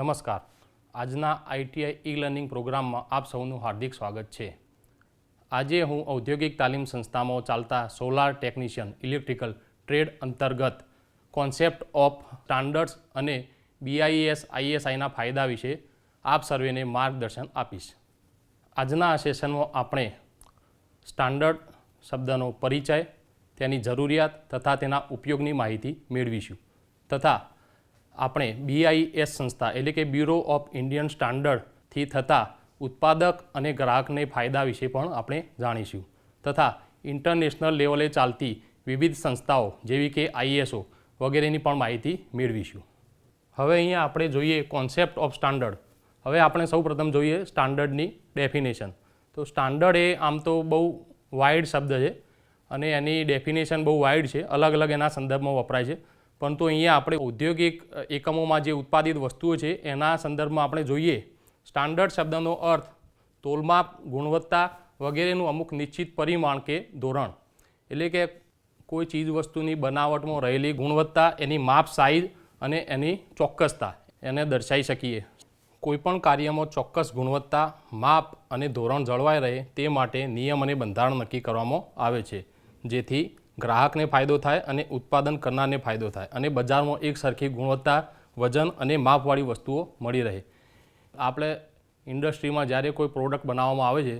નમસ્કાર. આજના ITI e learning પ્રોગ્રામમાં આપ સૌનું હાર્દિક સ્વાગત છે. આજે હું ઔદ્યોગિક તાલીમ સંસ્થામાં ચાલતા સોલાર ટેકનિશિયન ઇલેક્ટ્રિકલ ટ્રેડ અંતર્ગત કોન્સેપ્ટ ઓફ સ્ટાન્ડર્ડ્સ અને BIS ISIના ફાયદા વિશે આપ સર્વેને માર્ગદર્શન આપીશ. આજના આ સેશનમાં આપણે સ્ટાન્ડર્ડ શબ્દનો પરિચય, તેની જરૂરિયાત તથા તેના ઉપયોગની માહિતી મેળવીશું તથા આપણે BIS સંસ્થા એટલે કે બ્યુરો ઓફ ઇન્ડિયન સ્ટાન્ડર્ડથી થતા ઉત્પાદક અને ગ્રાહકને ફાયદા વિશે પણ આપણે જાણીશું તથા ઇન્ટરનેશનલ લેવલે ચાલતી વિવિધ સંસ્થાઓ જેવી કે ISO વગેરેની પણ માહિતી મેળવીશું. હવે અહીંયા આપણે જોઈએ કોન્સેપ્ટ ઓફ સ્ટાન્ડર્ડ. હવે આપણે સૌપ્રથમ જોઈએ સ્ટાન્ડર્ડની ડેફિનેશન. તો સ્ટાન્ડર્ડ એ આમ તો બહુ વાઇડ શબ્દ છે અને એની ડેફિનેશન બહુ વાઇડ છે, અલગ અલગ એના સંદર્ભમાં વપરાય છે. પરંતુ અહીંયા આપણે ઔદ્યોગિક એકમોમાં જે ઉત્પાદિત વસ્તુઓ છે એના સંદર્ભમાં આપણે જોઈએ સ્ટાન્ડર્ડ શબ્દનો અર્થ તોલમાપ, ગુણવત્તા વગેરેનું અમુક નિશ્ચિત પરિમાણ કે ધોરણ, એટલે કે કોઈ ચીજ વસ્તુની બનાવટમાં રહેલી ગુણવત્તા, એની માપ સાઇઝ અને એની ચોક્કસતા એને દર્શાવી શકીએ. કોઈપણ કાર્યમાં ચોક્કસ ગુણવત્તા, માપ અને ધોરણ જળવાઈ રહે તે માટે નિયમ અને બંધારણ નક્કી કરવામાં આવે છે, જેથી ગ્રાહકને ફાયદો થાય અને ઉત્પાદન કરનારને ફાયદો થાય અને બજારમાં એક સરખી ગુણવત્તા, વજન અને માપવાળી વસ્તુઓ મળી રહે. આપણે ઇન્ડસ્ટ્રીમાં જ્યારે કોઈ પ્રોડક્ટ બનાવવામાં આવે છે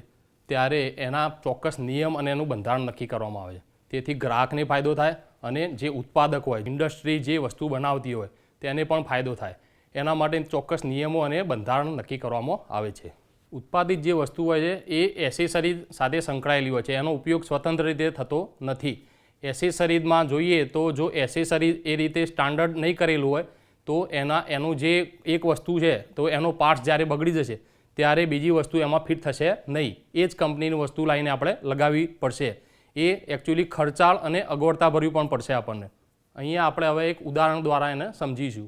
ત્યારે એના ચોક્કસ નિયમ અને એનું બંધારણ નક્કી કરવામાં આવે છે, તેથી ગ્રાહકને ફાયદો થાય અને જે ઉત્પાદક હોય, ઇન્ડસ્ટ્રી જે વસ્તુ બનાવતી હોય તેને પણ ફાયદો થાય. એના માટે ચોક્કસ નિયમો અને બંધારણ નક્કી કરવામાં આવે છે. ઉત્પાદિત જે વસ્તુ હોય છે એ એસેસરીઝ સાથે સંકળાયેલી હોય છે, એનો ઉપયોગ સ્વતંત્ર રીતે થતો નથી. એસેસરીઝમાં જોઈએ તો જો એસેસરીઝ એ રીતે સ્ટાન્ડર્ડ નહીં કરેલું હોય તો એનું જે એક વસ્તુ છે તો એનો પાર્ટ્સ જ્યારે બગડી જશે ત્યારે બીજી વસ્તુ એમાં ફિટ થશે નહીં. એ જ કંપનીની વસ્તુ લાવીને આપણે લગાવવી પડશે. એ એકચ્યુઅલી ખર્ચાળ અને અગવડતાભર્યું પણ પડશે આપણને. અહીંયા આપણે હવે એક ઉદાહરણ દ્વારા એને સમજીશું.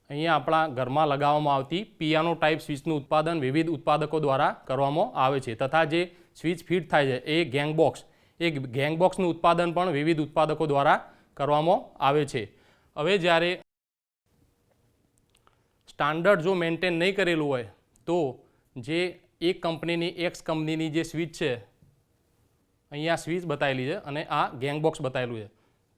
અહીંયા આપણા ઘરમાં લગાવવામાં આવતી પિયાનો ટાઈપ સ્વિચનું ઉત્પાદન વિવિધ ઉત્પાદકો દ્વારા કરવામાં આવે છે તથા જે સ્વિચ ફિટ થાય છે એ ગેંગ બોક્સનું ઉત્પાદન પણ વિવિધ ઉત્પાદકો દ્વારા કરવામાં આવે છે. હવે જ્યારે સ્ટાન્ડર્ડ જો મેન્ટેન નહીં કરેલું હોય તો જે એક કંપનીની એક્સ કંપનીની જે સ્વિચ છે, અહીંયા સ્વિચ બતાવેલી છે અને આ ગેંગ બોક્સ બતાવેલું છે,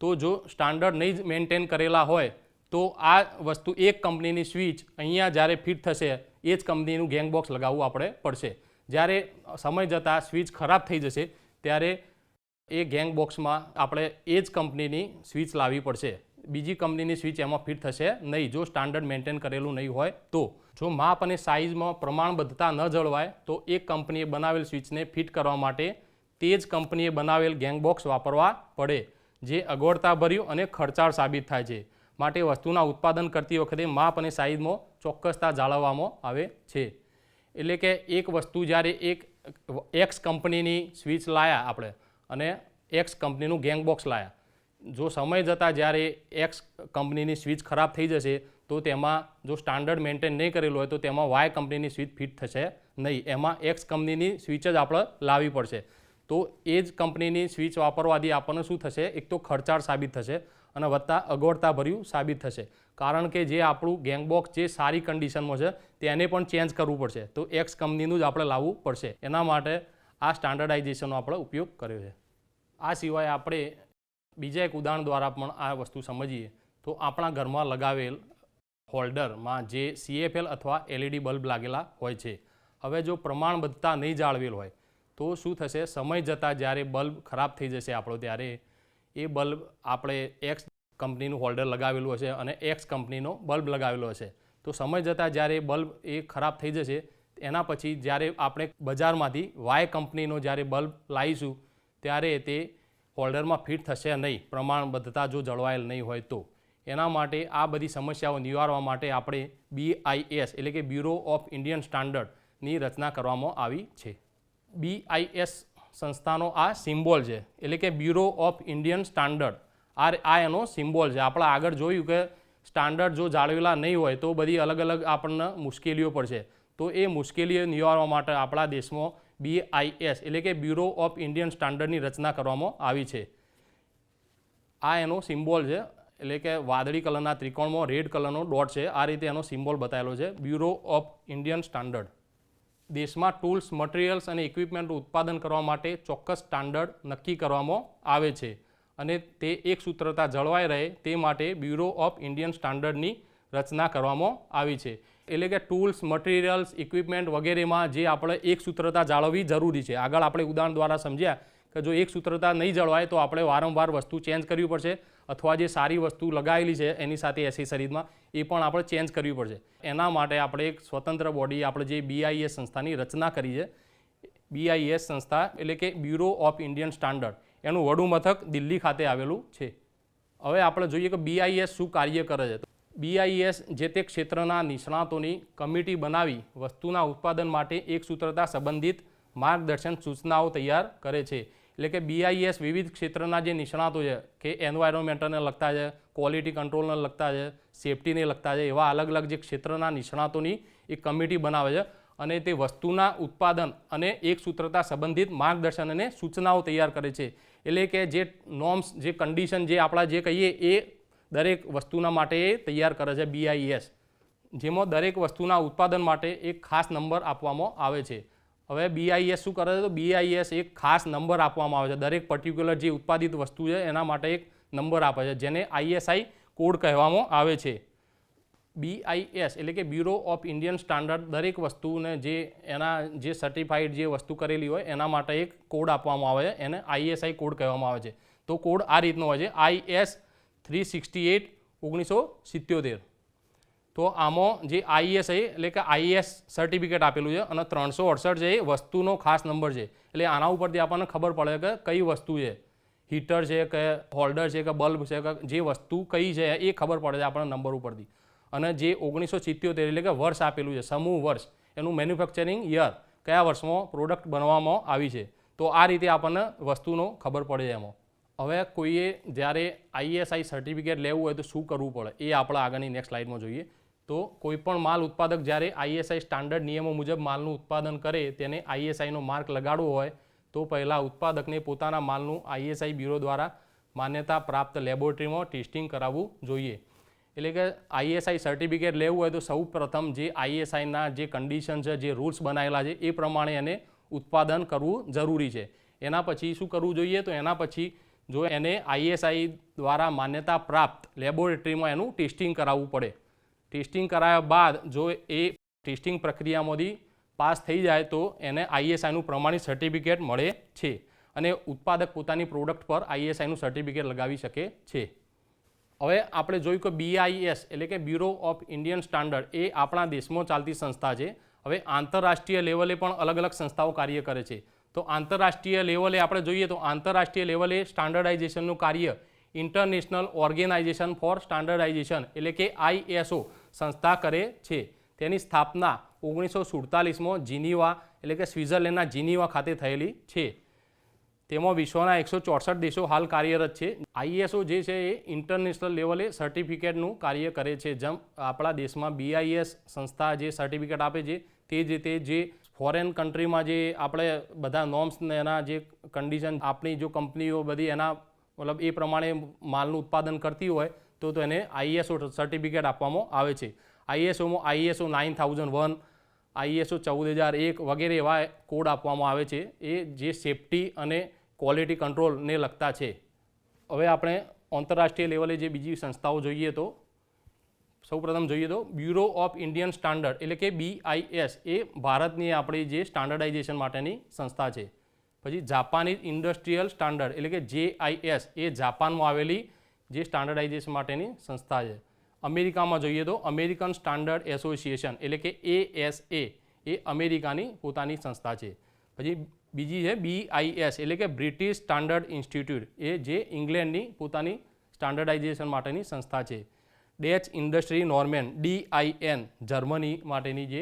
તો જો સ્ટાન્ડર્ડ નહીં જ મેન્ટેન કરેલા હોય તો આ વસ્તુ એક કંપનીની સ્વિચ અહીંયા જ્યારે ફિટ થશે એ જ કંપનીનું ગેંગ બોક્સ લગાવવું આપણે પડશે. જ્યારે સમય જતાં સ્વિચ ખરાબ થઈ જશે ત્યારે એ ગેંગ બોક્સમાં આપણે એ જ કંપનીની સ્વિચ લાવવી પડશે. બીજી કંપનીની સ્વિચ એમાં ફિટ થશે નહીં જો સ્ટાન્ડર્ડ મેન્ટેન કરેલું નહીં હોય તો. જો માપ અને સાઇઝમાં પ્રમાણબદ્ધતા ન જળવાય તો એક કંપનીએ બનાવેલ સ્વિચને ફિટ કરવા માટે તે જ કંપનીએ બનાવેલ ગેંગ બોક્સ વાપરવા પડે, જે અગવડતાભર્યું અને ખર્ચાળ સાબિત થાય છે. માટે વસ્તુના ઉત્પાદન કરતી વખતે માપ અને સાઇઝમાં ચોક્કસતા જાળવવામાં આવે છે. એટલે કે એક વસ્તુ જ્યારે એક એક્સ કંપનીની સ્વિચ લાયા આપણે અને એક્સ કંપનીનું ગેંગ બોક્સ લાયા, જો સમય જતાં જ્યારે એક્સ કંપનીની સ્વિચ ખરાબ થઈ જશે તો તેમાં જો સ્ટાન્ડર્ડ મેન્ટેન નહીં કરેલું હોય તો તેમાં વાય કંપનીની સ્વિચ ફિટ થશે નહીં. એમાં એક્સ કંપનીની સ્વિચ જ આપણે લાવવી પડશે. તો એ જ કંપનીની સ્વિચ વાપરવાથી આપણને શું થશે? એક તો ખર્ચાળ સાબિત થશે અને વત્તા અગવડતાભર્યું સાબિત થશે, કારણ કે જે આપણું ગેંગ બોક્સ જે સારી કન્ડિશનમાં છે તેને પણ ચેન્જ કરવું પડશે, તો એક્સ કંપનીનું જ આપણે લાવવું પડશે. એના માટે આ સ્ટાન્ડર્ડાઇઝેશનનો આપણે ઉપયોગ કર્યો છે. આ સિવાય આપણે બીજા એક ઉદાહરણ દ્વારા પણ આ વસ્તુ સમજીએ તો આપણા ઘરમાં લગાવેલ હોલ્ડરમાં જે CFL અથવા LED બલ્બ લાગેલા હોય છે. હવે જો પ્રમાણબદ્ધતા નહીં જાળવેલ હોય તો શું થશે? સમય જતાં જ્યારે બલ્બ ખરાબ થઈ જશે આપણો, ત્યારે એ બલ્બ આપણે એક્સ કંપનીનું હોલ્ડર લગાવેલું હશે અને એક્સ કંપનીનો બલ્બ લગાવેલો હશે, તો સમય જતાં જ્યારે બલ્બ એ ખરાબ થઈ જશે એના પછી જ્યારે આપણે બજારમાંથી વાય કંપનીનો જ્યારે બલ્બ લાવીશું ત્યારે તે હોલ્ડરમાં ફિટ થશે નહીં, પ્રમાણબદ્ધતા જો જળવાયેલ નહીં હોય તો. એના માટે આ બધી સમસ્યાઓ નિવારવા માટે આપણે BIS એટલે કે બ્યુરો ઓફ ઇન્ડિયન સ્ટાન્ડર્ડની રચના કરવામાં આવી છે. BIS સંસ્થાનો આ સિમ્બોલ છે, એટલે કે બ્યુરો ઓફ ઇન્ડિયન સ્ટાન્ડર્ડ. આ એનો સિમ્બોલ છે. આપણે આગળ જોયું કે સ્ટાન્ડર્ડ જો જાળવેલા નહીં હોય તો બધી અલગ અલગ આપણને મુશ્કેલીઓ પડશે, તો એ મુશ્કેલીઓ નિવારવા માટે આપણા દેશમાં BIS એટલે કે બ્યુરો ઓફ ઇન્ડિયન સ્ટાન્ડર્ડની રચના કરવામાં આવી છે. આ એનો સિમ્બોલ છે. એટલે કે વાદળી કલરના ત્રિકોણમાં રેડ કલરનો ડોટ છે, આ રીતે એનો સિમ્બોલ બતાવેલો છે, બ્યુરો ઓફ ઇન્ડિયન સ્ટાન્ડર્ડ. દેશમાં ટૂલ્સ, મટીરિયલ્સ અને ઇક્વિપમેન્ટનું ઉત્પાદન કરવા માટે ચોક્કસ સ્ટાન્ડર્ડ નક્કી કરવામાં આવે છે અને તે એક સૂત્રતા જળવાઈ રહે તે માટે બ્યુરો ઓફ ઇન્ડિયન સ્ટાન્ડર્ડની રચના કરવામાં આવી છે. એટલે કે ટૂલ્સ, મટીરિયલ્સ, ઇક્વિપમેન્ટ વગેરેમાં જે આપણે એક સૂત્રતા જાળવવી જરૂરી છે. આગળ આપણે ઉદાહરણ દ્વારા સમજ્યા કે જો એક સૂત્રતા નહીં જળવાય તો આપણે વારંવાર વસ્તુ ચેન્જ કરવી પડશે અથવા જે સારી વસ્તુ લગાવેલી છે એની સાથે એસેસરીઝમાં એ પણ આપણે ચેન્જ કરવી પડશે. એના માટે આપણે એક સ્વતંત્ર બોડી આપણે જે BIS સંસ્થાની રચના કરી છે. BIS સંસ્થા એટલે કે બ્યુરો ઓફ ઇન્ડિયન સ્ટાન્ડર્ડ, એનું વડું મથક દિલ્હી ખાતે આવેલું છે. હવે આપણે જોઈએ કે BIS શું કાર્ય કરે છે. BIS જે તે ક્ષેત્રના નિષ્ણાતોની કમિટી બનાવી વસ્તુના ઉત્પાદન માટે એક સૂત્રતા સંબંધિત માર્ગદર્શન સૂચનાઓ તૈયાર કરે છે. એટલે કે BIS વિવિધ ક્ષેત્રના જે નિષ્ણાતો છે કે એન્વાયરમેન્ટલને લગતા છે, ક્વોલિટી કંટ્રોલને લગતા છે, સેફટીને લગતા છે, એવા અલગ અલગ જે ક્ષેત્રના નિષ્ણાતોની એક કમિટી બનાવે છે અને તે વસ્તુના ઉત્પાદન અને એક સૂત્રતા સંબંધિત માર્ગદર્શન અને સૂચનાઓ તૈયાર કરે છે. એટલે કે જે નોર્મ્સ, જે કન્ડિશન, જે આપણા જે કહીએ એ દરેક વસ્તુના માટે તૈયાર કરે છે BIS, જેમાં દરેક વસ્તુના ઉત્પાદન માટે એક ખાસ નંબર આપવામાં આવે છે. હવે BIS શું કરે છે તો BIS એક ખાસ નંબર આપવામાં આવે છે દરેક પર્ટિક્યુલર જે ઉત્પાદિત વસ્તુ છે એના માટે એક નંબર આપે છે જેને ISI કોડ કહેવામાં આવે છે. BIS એટલે કે બ્યુરો ઓફ ઇન્ડિયન સ્ટાન્ડર્ડ દરેક વસ્તુને જે એના જે સર્ટિફાઈડ જે વસ્તુ કરેલી હોય એના માટે એક કોડ આપવામાં આવે છે, એને ISI કોડ કહેવામાં આવે છે. તો કોડ આ રીતનો હોય છે, IS 368/1977. તો આમાં જે ISI એટલે કે IS સર્ટિફિકેટ આપેલું છે અને 368 છે એ વસ્તુનો ખાસ નંબર છે. એટલે આના ઉપરથી આપણને ખબર પડે કે કઈ વસ્તુ છે, હીટર છે કે હોલ્ડર છે કે બલ્બ છે કે જે વસ્તુ કઈ છે એ ખબર પડે છે આપણને નંબર ઉપરથી. અને જે 1977 એટલે કે વર્ષ આપેલું છે, સમૂહ વર્ષ, એનું મેન્યુફેક્ચરિંગ યર, કયા વર્ષમાં પ્રોડક્ટ બનાવવામાં આવી છે. તો આ રીતે આપણને વસ્તુનો ખબર પડે છે એમાં. હવે કોઈએ જ્યારે ISI સર્ટિફિકેટ લેવું હોય તો શું કરવું પડે એ આપણે આગળની નેક્સ્ટ સ્લાઇડમાં જોઈએ. તો કોઈપણ માલ ઉત્પાદક જ્યારે ISI સ્ટાન્ડર્ડ નિયમો મુજબ માલનું ઉત્પાદન કરે તેને ISIનો માર્ક લગાડવો હોય તો પહેલાં ઉત્પાદકને પોતાના માલનું ISI બ્યુરો દ્વારા માન્યતા પ્રાપ્ત લેબોરેટરીમાં ટેસ્ટિંગ કરાવવું જોઈએ. એટલે કે ISI સર્ટિફિકેટ લેવું હોય તો સૌ પ્રથમ જે ISIના જે કન્ડિશન છે, જે રૂલ્સ બનાવેલા છે એ પ્રમાણે એને ઉત્પાદન કરવું જરૂરી છે. એના પછી શું કરવું જોઈએ તો એના પછી જો એને ISI દ્વારા માન્યતા પ્રાપ્ત લેબોરેટરીમાં એનું ટેસ્ટિંગ કરાવવું પડે. ટેસ્ટિંગ કરાવ્યા બાદ જો એ ટેસ્ટિંગ પ્રક્રિયામાંથી પાસ થઈ જાય તો એને ISIનું પ્રમાણિત સર્ટિફિકેટ મળે છે અને ઉત્પાદક પોતાની પ્રોડક્ટ પર ISIનું સર્ટિફિકેટ લગાવી શકે છે. હવે આપણે જોયું કે BIS એટલે કે bureau of Indian standard A આપણા દેશમાં ચાલતી સંસ્થા છે. હવે આંતરરાષ્ટ્રીય લેવલે પણ અલગ અલગ સંસ્થાઓ કાર્ય કરે છે. તો આંતરરાષ્ટ્રીય લેવલે આપણે જોઈએ તો આંતરરાષ્ટ્રીય લેવલે સ્ટાન્ડર્ડાઇઝેશનનું કાર્ય ઇન્ટરનેશનલ ઓર્ગેનાઇઝેશન ફોર સ્ટાન્ડર્ડાઇઝેશન એટલે કે ISO સંસ્થા કરે છે. તેની સ્થાપના 1947માં જીનીવા એટલે કે સ્વિટ્ઝરલેન્ડના જીનીવા ખાતે થયેલી છે. તેમાં વિશ્વના 164 દેશો હાલ કાર્યરત છે. ISO જે છે એ ઇન્ટરનેશનલ લેવલે સર્ટિફિકેટનું કાર્ય કરે છે. જેમ આપણા દેશમાં BIS સંસ્થા જે સર્ટિફિકેટ આપે છે તે જ રીતે જે ફોરેન કન્ટ્રીમાં જે આપણે બધા નોર્મ્સને એના જે કન્ડિશન આપણી જો કંપનીઓ બધી એના મતલબ એ પ્રમાણે માલનું ઉત્પાદન કરતી હોય તો એને ISO સર્ટિફિકેટ આપવામાં આવે છે. ISOમાં ISO 9001, ISO 14001 વગેરે એવા કોડ આપવામાં આવે છે એ જે સેફટી અને ક્વોલિટી કંટ્રોલને લગતા છે. હવે આપણે આંતરરાષ્ટ્રીય લેવલે જે બીજી સંસ્થાઓ જોઈએ તો સૌપ્રથમ જોઈએ તો બ્યુરો ઓફ ઇન્ડિયન સ્ટાન્ડર્ડ એટલે કે BIS એ ભારતની આપણી જે સ્ટાન્ડર્ડાઇઝેશન માટેની સંસ્થા છે. પછી જાપાનીઝ ઇન્ડસ્ટ્રીયલ સ્ટાન્ડર્ડ એટલે કે JIS એ જાપાનમાં આવેલી જે સ્ટાન્ડર્ડાઇઝેશન માટેની સંસ્થા છે. અમેરિકામાં જોઈએ તો અમેરિકન સ્ટાન્ડર્ડ એસોસિએશન એટલે કે ASA એ અમેરિકાની પોતાની સંસ્થા છે. પછી બીજી છે BIS એટલે કે બ્રિટિશ સ્ટાન્ડર્ડ ઇન્સ્ટિટ્યૂટ એ જે ઇંગ્લેન્ડની પોતાની સ્ટાન્ડર્ડાઇઝેશન માટેની સંસ્થા છે. ડેચ ઇન્ડસ્ટ્રી નોર્મેન DIN જર્મની માટેની જે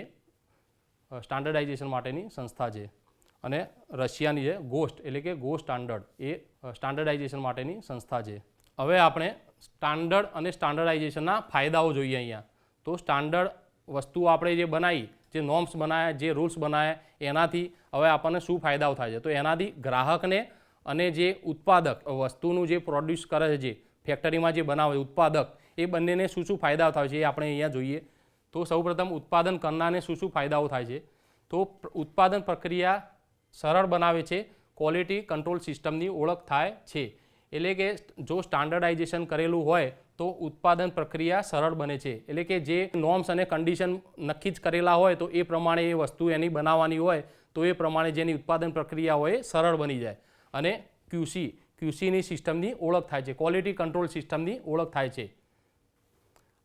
સ્ટાન્ડર્ડાઇઝેશન માટેની સંસ્થા છે. અને રશિયાની છે GOST એટલે કે ગો સ્ટાન્ડર્ડ એ સ્ટાન્ડર્ડાઇઝેશન માટેની સંસ્થા છે. હવે આપણે સ્ટાન્ડર્ડ અને સ્ટાન્ડર્ડાઇઝેશનના ફાયદાઓ જોઈએ અહીંયા. તો સ્ટાન્ડર્ડ વસ્તુઓ આપણે જે બનાવી, જે નોર્મ્સ બનાવ્યા, જે રૂલ્સ બનાવ્યા એનાથી હવે આપણને શું ફાયદાઓ થાય છે તો એનાથી ગ્રાહકને અને જે ઉત્પાદક વસ્તુનું જે પ્રોડ્યુસ કરે છે ફેક્ટરીમાં જે બનાવે ઉત્પાદક, એ બંનેને શું શું ફાયદાઓ થાય છે એ આપણે અહીંયા જોઈએ. તો સૌપ્રથમ ઉત્પાદન કરનારને શું શું ફાયદાઓ થાય છે. તો ઉત્પાદન પ્રક્રિયા સરળ બનાવે છે, ક્વોલિટી કંટ્રોલ સિસ્ટમની ઓળખ થાય છે. એટલે કે જો સ્ટાન્ડર્ડાઇઝેશન કરેલું હોય તો ઉત્પાદન પ્રક્રિયા સરળ બને છે. એટલે કે જે નોર્મ્સ અને કન્ડિશન નક્કી જ કરેલા હોય તો એ પ્રમાણે એ વસ્તુ એની બનાવવાની હોય તો એ પ્રમાણે જેની ઉત્પાદન પ્રક્રિયા હોય એ સરળ બની જાય. અને ક્યુસીની સિસ્ટમની ઓળખ થાય છે, ક્વોલિટી કંટ્રોલ સિસ્ટમની ઓળખ થાય છે.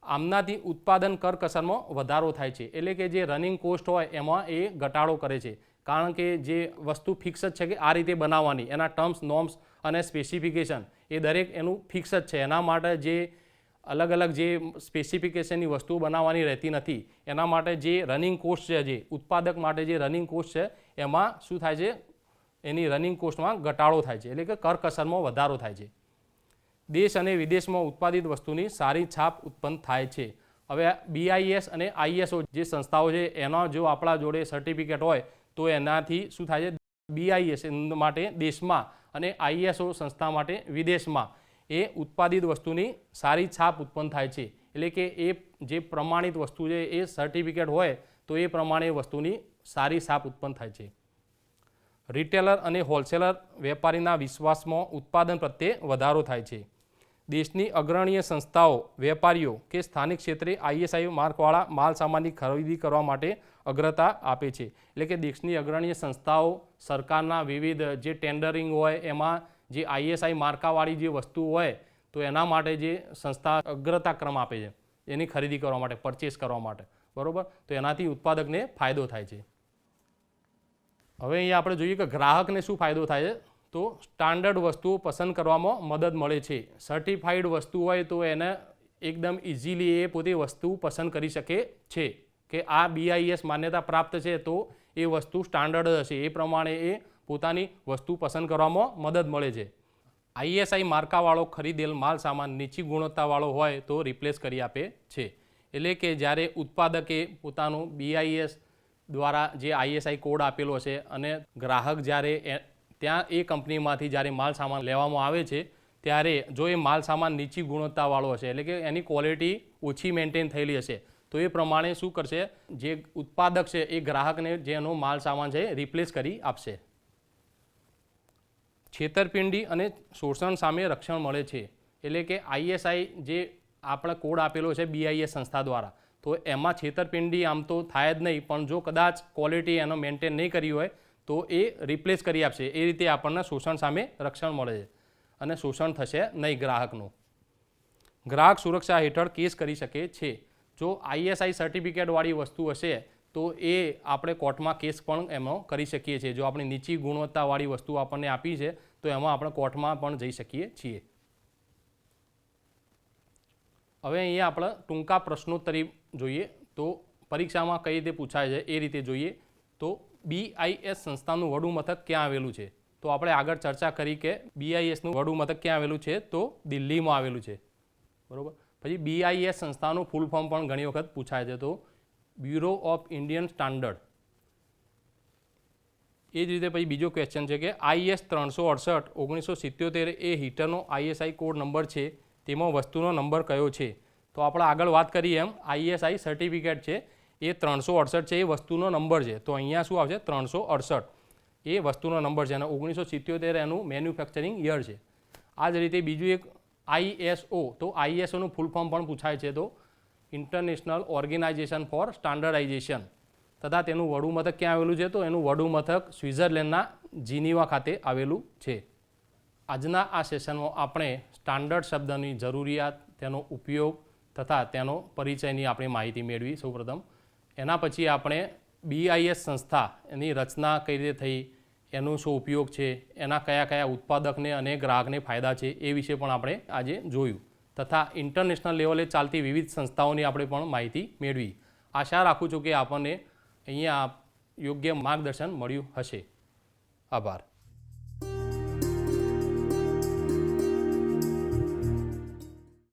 આમનાથી ઉત્પાદન કરકસરમાં વધારો થાય છે. એટલે કે જે રનિંગ કોસ્ટ હોય એમાં એ ઘટાડો કરે છે, કારણ કે જે વસ્તુ ફિક્સ જ છે કે આ રીતે બનાવવાની, એના ટર્મ્સ, નોર્મ્સ અને સ્પેસિફિકેશન એ દરેક એનું ફિક્સ જ છે. એના માટે જે અલગ અલગ જે સ્પેસિફિકેશનની વસ્તુઓ બનાવવાની રહેતી નથી. એના માટે જે રનિંગ કોસ્ટ છે, જે ઉત્પાદક માટે જે રનિંગ કોસ્ટ છે એમાં શું થાય છે, એની રનિંગ કોસ્ટમાં ઘટાડો થાય છે. એટલે કે કરકસરમાં વધારો થાય છે. દેશ અને વિદેશમાં ઉત્પાદિત વસ્તુની સારી છાપ ઉત્પન્ન થાય છે. હવે BIS અને ISO જે સંસ્થાઓ છે એના જો આપણા જોડે સર્ટિફિકેટ હોય તો એનાથી શું થાય છે, BIS માટે દેશમાં અને ISO સંસ્થા માટે વિદેશમાં એ ઉત્પાદિત વસ્તુની સારી છાપ ઉત્પન્ન થાય છે. એટલે કે એ જે પ્રમાણિત વસ્તુ છે એ સર્ટિફિકેટ હોય તો એ પ્રમાણે વસ્તુની સારી છાપ ઉત્પન્ન થાય છે. રિટેલર અને હોલસેલર વેપારીના વિશ્વાસમાં ઉત્પાદન પ્રત્યે વધારો થાય છે. દેશની અગ્રણીય સંસ્થાઓ વેપારીઓ કે સ્થાનિક ક્ષેત્રે ISI માર્કવાળા માલ સામાનની ખરીદી કરવા માટે અગ્રતા આપે છે. એટલે કે દેશની અગ્રણીય સંસ્થાઓ સરકારના વિવિધ જે ટેન્ડરિંગ હોય એમાં જે ISI માર્કાવાળી જે વસ્તુ હોય તો એના માટે જે સંસ્થા અગ્રતા ક્રમ આપે છે એની ખરીદી કરવા માટે, પરચેસ કરવા માટે, બરાબર. તો એનાથી ઉત્પાદકને ફાયદો થાય છે. હવે અહીંયા આપણે જોઈએ કે ગ્રાહકને શું ફાયદો થાય છે. તો સ્ટાન્ડર્ડ વસ્તુઓ પસંદ કરવામાં મદદ મળે છે. સર્ટિફાઈડ વસ્તુ હોય તો એને એકદમ ઇઝીલી એ પોતે વસ્તુ પસંદ કરી શકે છે કે આ BIS માન્યતા પ્રાપ્ત છે તો એ વસ્તુ સ્ટાન્ડર્ડ હશે, એ પ્રમાણે એ પોતાની વસ્તુ પસંદ કરવામાં મદદ મળે છે. ISI માર્કાવાળો ખરીદેલ માલ સામાન નીચી ગુણવત્તાવાળો હોય તો રિપ્લેસ કરી આપે છે. એટલે કે જ્યારે ઉત્પાદકે પોતાનું BIS દ્વારા જે ISI કોડ આપેલો છે અને ગ્રાહક જ્યારે ત્યાં એ કંપનીમાંથી જ્યારે માલ સામાન લેવામાં આવે છે ત્યારે જો એ માલ સામાન નીચી ગુણવત્તાવાળો હશે, એટલે કે એની ક્વોલિટી ઓછી મેન્ટેન થયેલી હશે તો એ પ્રમાણે શું કરશે, જે ઉત્પાદક છે એ ગ્રાહકને જેનો માલ સામાન છે રિપ્લેસ કરી આપશે. છેતરપિંડી અને શોષણ સામે રક્ષણ મળે છે. એટલે કે ISI જે આપણે કોડ આપેલો છે BIS સંસ્થા દ્વારા તો એમાં છેતરપિંડી આમ તો થાય જ નહીં, પણ જો કદાચ ક્વોલિટી એનો મેન્ટેન નહીં કરી હોય તો એ રિપ્લેસ કરી આપશે. એ રીતે આપણને શોષણ સામે રક્ષણ મળે છે અને શોષણ થશે નહીં ગ્રાહકનું. ગ્રાહક સુરક્ષા હેઠળ કેસ કરી શકે છે. જો ISI સર્ટિફિકેટવાળી વસ્તુ હશે તો એ આપણે કોર્ટમાં કેસ પણ એમાં કરી શકીએ છીએ. જો આપણે નીચી ગુણવત્તાવાળી વસ્તુ આપણને આપી છે તો એમાં આપણે કોર્ટમાં પણ જઈ શકીએ છીએ. હવે અહીંયા આપણે ટૂંકા પ્રશ્નોત્તરી જોઈએ તો પરીક્ષામાં કઈ રીતે પૂછાય છે એ રીતે જોઈએ. તો BIS સંસ્થાનું વડું મથક ક્યાં આવેલું છે. તો આપણે આગળ ચર્ચા કરી કે BISનું વડું મથક ક્યાં આવેલું છે, તો દિલ્હીમાં આવેલું છે, બરાબર. પછી BIS સંસ્થાનું ફૂલ ફોર્મ પણ ઘણી વખત પૂછાય છે, તો બ્યુરો ઓફ ઇન્ડિયન સ્ટાન્ડર્ડ. એ જ રીતે પછી બીજો ક્વેશ્ચન છે કે IS 368 1977 એ હીટરનો ISI કોડ નંબર છે, તેમાં વસ્તુનો નંબર કયો છે. તો આપણે આગળ વાત કરીએ એમ ISI સર્ટિફિકેટ છે એ 368 છે, એ વસ્તુનો નંબર છે. તો અહીંયા શું આવશે, 368 એ વસ્તુનો નંબર છે અને 1977 એનું મેન્યુફેક્ચરિંગ યર છે. આ જ રીતે બીજું એક ISO, તો ISOનું ફૂલ ફોર્મ પણ પૂછાય છે, તો ઇન્ટરનેશનલ ઓર્ગેનાઇઝેશન ફોર સ્ટાન્ડર્ડાઇઝેશન. તથા તેનું વડું મથક ક્યાં આવેલું છે, તો એનું વડું મથક સ્વિટ્ઝરલેન્ડના જીનીવા ખાતે આવેલું છે. આજના આ સેશનમાં આપણે સ્ટાન્ડર્ડ શબ્દની જરૂરિયાત, તેનો ઉપયોગ તથા તેનો પરિચયની આપણે માહિતી મેળવી સૌપ્રથમ. એના પછી આપણે BIS સંસ્થા એની રચના કઈ રીતે થઈ, એનો શું ઉપયોગ છે, એના કયા કયા ઉત્પાદકને અને ગ્રાહકને ફાયદા છે એ વિશે પણ આપણે આજે જોયું. તથા ઇન્ટરનેશનલ લેવલે ચાલતી વિવિધ સંસ્થાઓની આપણે પણ માહિતી મેળવી. આશા રાખું છું કે આપણને અહીંયા યોગ્ય માર્ગદર્શન મળ્યું હશે. આભાર.